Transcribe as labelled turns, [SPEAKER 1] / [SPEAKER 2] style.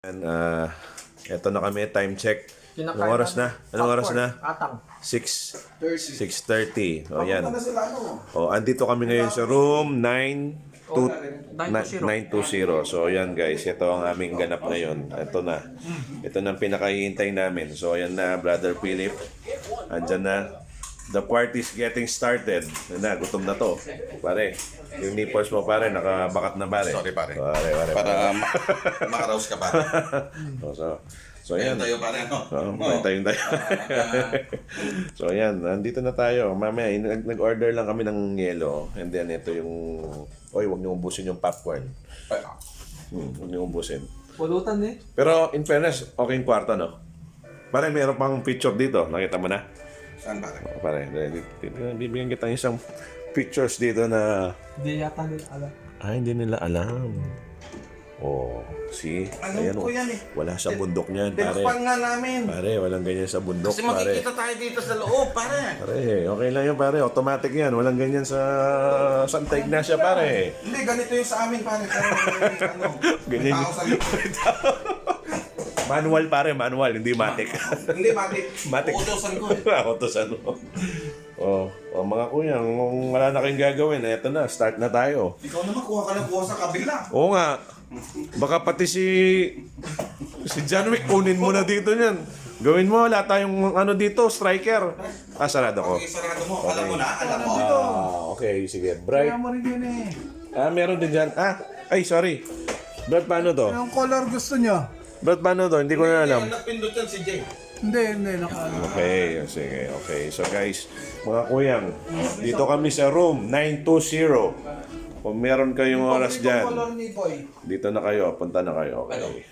[SPEAKER 1] Eto na kami, time check. Anong oras na? Anong oras na?
[SPEAKER 2] Atang.
[SPEAKER 1] 6:30. O yan. O, andito kami ngayon sa room 920. So yan guys, ito ang aming ganap ngayon. Ito na. Ito na ang pinakahihintay namin. So yan na, Brother Philip. Andyan na. The party is getting started. Na, gutom na to. Pare, yung nipples mo pare, nakabakat na pare.
[SPEAKER 3] Sorry pare.
[SPEAKER 1] Pare.
[SPEAKER 3] Para makarouse ka pare.
[SPEAKER 1] So yan.
[SPEAKER 3] Tayo pare, no?
[SPEAKER 1] Tayo. So yan, nandito na tayo. Mamaya, nag-order lang kami ng yelo. And then ito yung... Oy, huwag niyo ubusin yung popcorn. Huwag niyo ubusin.
[SPEAKER 2] Pulutan eh.
[SPEAKER 1] Pero in fairness, okay yung kwarto, no? Pare, meron pang picture dito. Nakita mo na?
[SPEAKER 3] Saan pare?
[SPEAKER 1] Pare, bibigyan kita ng isang pictures dito na...
[SPEAKER 2] Hindi yata nila alam.
[SPEAKER 1] Hindi nila alam. Oh, see? Ayan,
[SPEAKER 3] ko yan eh.
[SPEAKER 1] wala sa bundok niyan, pare.
[SPEAKER 3] Tinakpan nga namin.
[SPEAKER 1] Pare, walang ganyan sa bundok,
[SPEAKER 3] Kasi
[SPEAKER 1] pare.
[SPEAKER 3] makikita tayo dito sa loob, pare.
[SPEAKER 1] Pare, okay lang yun, pare. Automatic yan. Walang ganyan sa Santa Ignacia, pare.
[SPEAKER 3] Hindi, ganito yung sa amin, pare. Pero,
[SPEAKER 1] Ganyan
[SPEAKER 3] may tao sa loob.
[SPEAKER 1] Manual, pare. Manual, hindi matic.
[SPEAKER 3] Hindi, matik.
[SPEAKER 1] Matic.
[SPEAKER 3] Uutosan ko eh.
[SPEAKER 1] Utosan mo. Mga kuya, kung wala na kayong gagawin, eto na, start na tayo.
[SPEAKER 3] Ikaw naman, kuha ka ng kuha sa kabila.
[SPEAKER 1] Oo nga. Baka pati si John Wick, kunin mo na dito niyan. Gawin mo, wala tayong dito, striker. Sarado ko.
[SPEAKER 3] Okay, sarado mo. Alam mo na, alam mo.
[SPEAKER 1] Okay, sige. Bright.
[SPEAKER 2] Kaya mo rin yun eh.
[SPEAKER 1] Meron din dyan. Ay, sorry. Brad, paano to?
[SPEAKER 2] Anong color gusto nyo?
[SPEAKER 1] Brad, paano to? Hindi ko na alam.
[SPEAKER 3] Ang napindot yan si Jay.
[SPEAKER 2] Hindi.
[SPEAKER 1] Okay, sige, okay. So guys, mga kuyang, dito kami sa room 920. Kung meron kayong oras dyan,
[SPEAKER 2] Color ni Boy.
[SPEAKER 1] dito na kayo, punta na kayo. Okay.